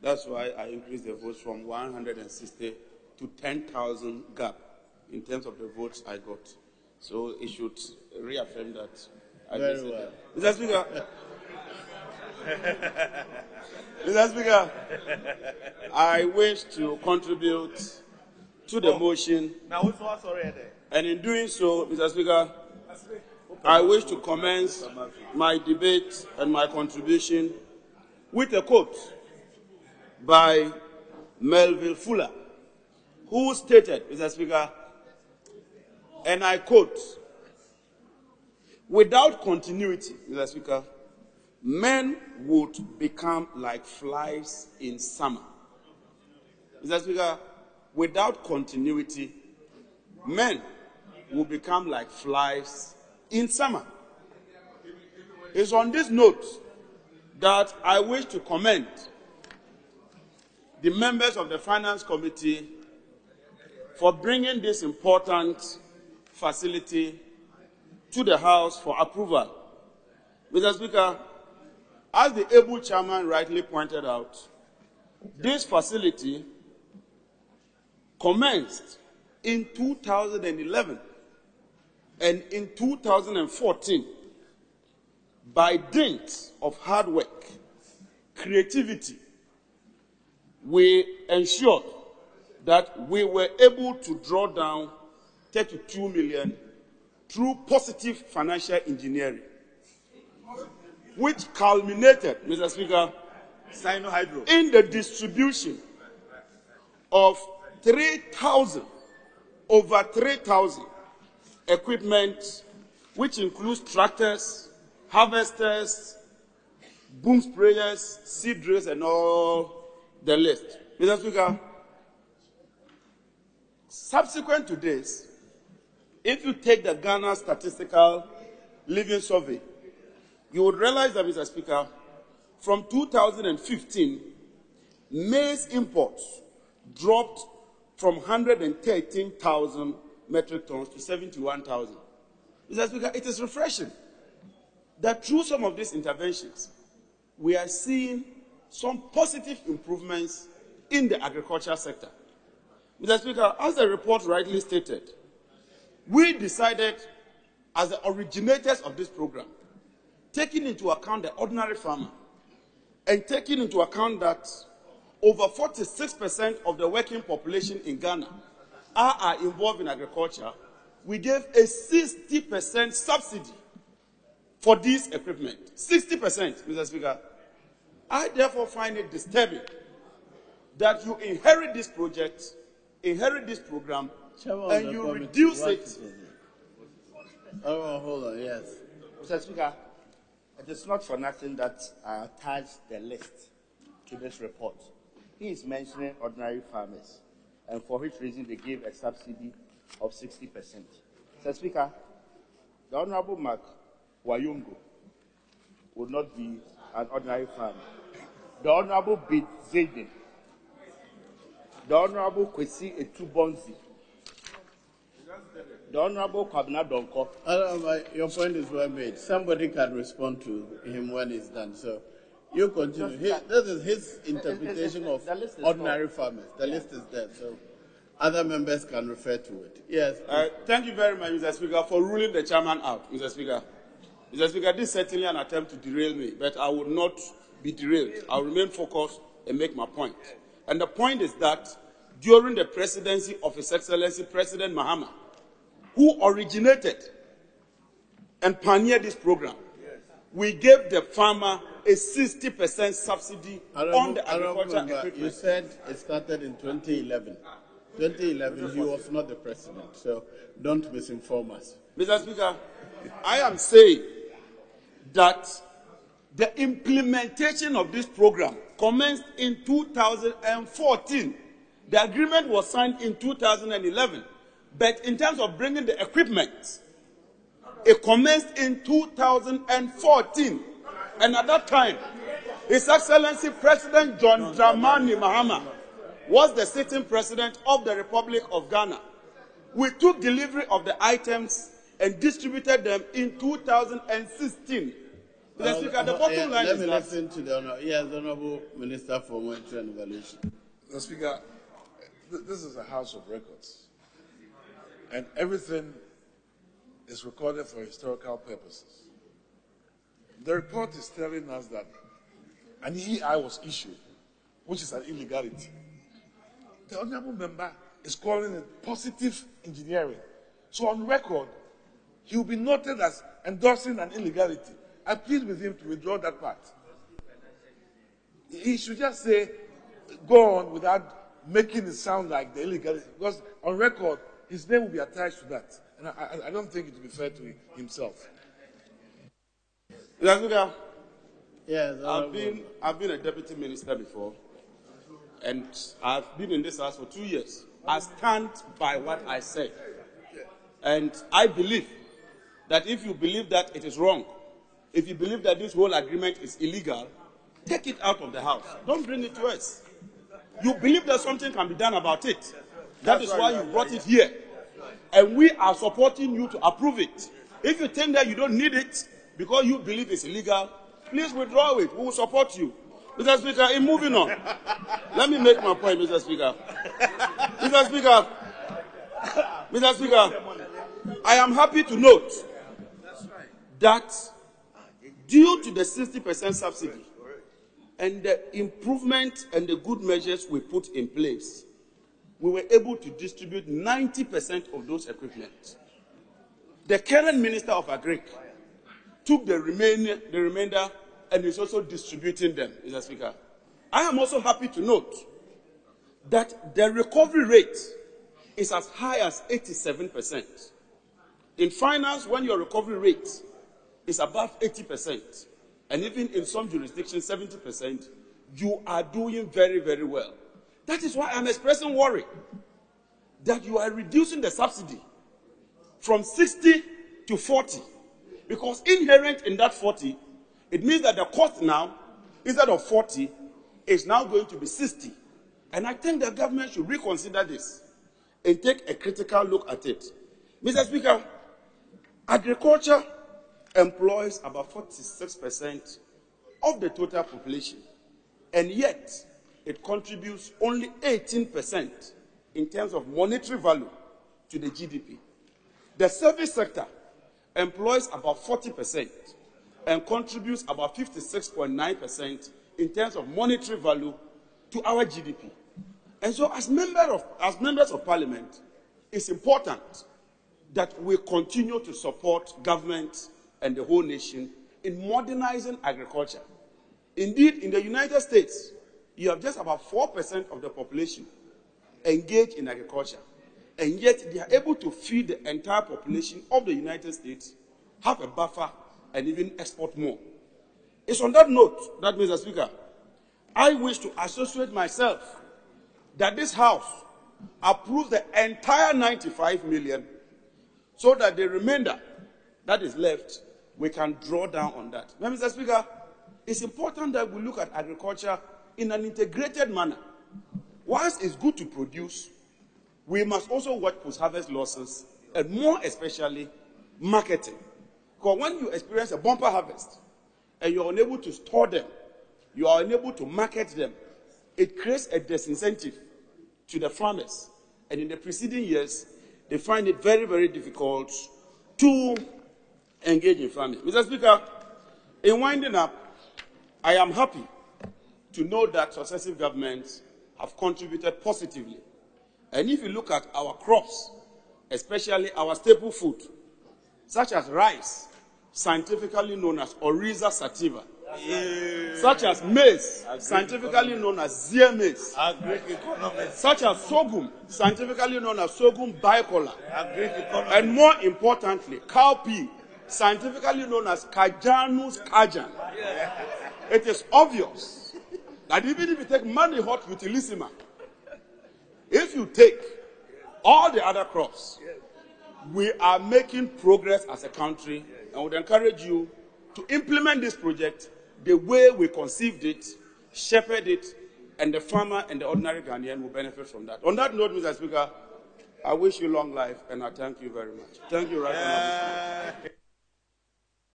That's why I increased the votes from 160 to 10,000 gap in terms of the votes I got. So it should reaffirm that. Very well. Mr. Speaker. Mr. Speaker, I wish to contribute to the motion. And in doing so, Mr. Speaker, I wish to commence my debate and my contribution with a quote by Melville Fuller, who stated, Mr. Speaker, and I quote, "Without continuity, Mr. Speaker, men would become like flies in summer." Mr. Speaker, without continuity, men will become like flies in summer. It's on this note that I wish to commend the members of the Finance Committee for bringing this important facility to the House for approval. Mr. Speaker, as the able chairman rightly pointed out, this facility commenced in 2011 and in 2014 by dint of hard work, creativity, we ensured that we were able to draw down 32 million through positive financial engineering, which culminated, Mr. Speaker, in the distribution of over 3,000 equipment, which includes tractors, harvesters, boom sprayers, seed drills, and all the list. Mr. Speaker, subsequent to this, if you take the Ghana Statistical Living Survey, you would realize that, Mr. Speaker, from 2015, maize imports dropped from 113,000 metric tons to 71,000. Mr. Speaker, it is refreshing that through some of these interventions, we are seeing some positive improvements in the agriculture sector. Mr. Speaker, as the report rightly stated, we decided, as the originators of this program, taking into account the ordinary farmer and taking into account that over 46% of the working population in Ghana are involved in agriculture, we gave a 60% subsidy for this equipment. 60%, Mr. Speaker. I therefore find it disturbing that you inherit this project, inherit this program, and you reduce it. Oh, hold on, yes. Mr. Speaker, it is not for nothing that I attached the list to this report. He is mentioning ordinary farmers, and for which reason they gave a subsidy of 60%. Mr. Speaker, the Honorable Mark Wayungo would not be an ordinary farmer. The Honorable Bid Zayden, the Honorable Kwesi Etubonzi, the Honorable Kwabena Donko. Your point is well made. Somebody can respond to him when it's done. So you continue. This is his interpretation of ordinary farmers. The list is there, so other members can refer to it. Yes. Thank you very much, Mr. Speaker, for ruling the chairman out, Mr. Speaker. Mr. Speaker, this is certainly an attempt to derail me, but I will not be derailed. I will remain focused and make my point. And the point is that during the presidency of His Excellency President Mahama, who originated and pioneered this program, we gave the farmer a 60% subsidy on the agricultural equipment. You said it started in 2011. 2011, he was not the president, so don't misinform us. Mr. Speaker, I am saying that the implementation of this program commenced in 2014. The agreement was signed in 2011. But in terms of bringing the equipment, it commenced in 2014. And at that time, His Excellency President John Dramani Mahama was the sitting president of the Republic of Ghana. We took delivery of the items and distributed them in 2016. Mr. Speaker, the bottom line let is me that... listen to the Honorable Minister for Monitoring and Evaluation. Mr. Speaker, this is a house of records, and everything is recorded for historical purposes. The report is telling us that an EI was issued, which is an illegality. The honorable member is calling it positive engineering. So on record, he will be noted as endorsing an illegality. I plead with him to withdraw that part. He should just say, go on without making it sound like the illegality, because on record, his name will be attached to that. And I don't think it will be fair to himself. Mr. Speaker, Yes, I've been a deputy minister before, and I've been in this house for 2 years. I stand by what I said. And I believe that if you believe that it is wrong, if you believe that this whole agreement is illegal, take it out of the house. Don't bring it to us. You believe that something can be done about it. That is why you brought it here. And we are supporting you to approve it. If you think that you don't need it because you believe it's illegal, please withdraw it. We will support you. Mr. Speaker, in moving on, let me make my point, Mr. Speaker. Mr. Speaker, I am happy to note that due to the 60% subsidy and the improvement and the good measures we put in place, we were able to distribute 90% of those equipment. The current Minister of Agric took the remainder and is also distributing them, Mr. Speaker. I am also happy to note that the recovery rate is as high as 87%. In finance, when your recovery rate is above 80%, and even in some jurisdictions 70%, you are doing very, very well. That is why I'm expressing worry that you are reducing the subsidy from 60 to 40, because inherent in that 40, it means that the cost now, instead of 40, is now going to be 60. And I think the government should reconsider this and take a critical look at it. Mr. Speaker, agriculture employs about 46% of the total population, and yet it contributes only 18% in terms of monetary value to the GDP. The service sector employs about 40% and contributes about 56.9% in terms of monetary value to our GDP. And so as members of parliament, it's important that we continue to support government and the whole nation in modernizing agriculture. Indeed, in the United States, you have just about 4% of the population engaged in agriculture, and yet they are able to feed the entire population of the United States, have a buffer, and even export more. It's on that note that, Mr. Speaker, I wish to associate myself that this House approves the entire 95 million so that the remainder that is left, we can draw down on that. Now, Mr. Speaker, it's important that we look at agriculture in an integrated manner. Whilst it's good to produce, we must also watch post-harvest losses, and more especially marketing. Because when you experience a bumper harvest and you're unable to store them, you are unable to market them, it creates a disincentive to the farmers. And in the preceding years, they find it very, very difficult to engage in farming. Mr. Speaker, in winding up, I am happy to know that successive governments have contributed positively. And if you look at our crops, especially our staple food, such as rice, scientifically known as Oryza sativa, such as maize, scientifically known as Zea maize, such as sorghum, scientifically known as Sorghum bicolor, and more importantly, cowpea, scientifically known as Cajanus cajan. It is obvious that even if you take money hot utilissima, if you take all the other crops, we are making progress as a country, and would encourage you to implement this project the way we conceived it, shepherd it, and the farmer and the ordinary Ghanaian will benefit from that. On that note, Mr. Speaker, I wish you long life, and I thank you very much. Thank you, Right Honourable.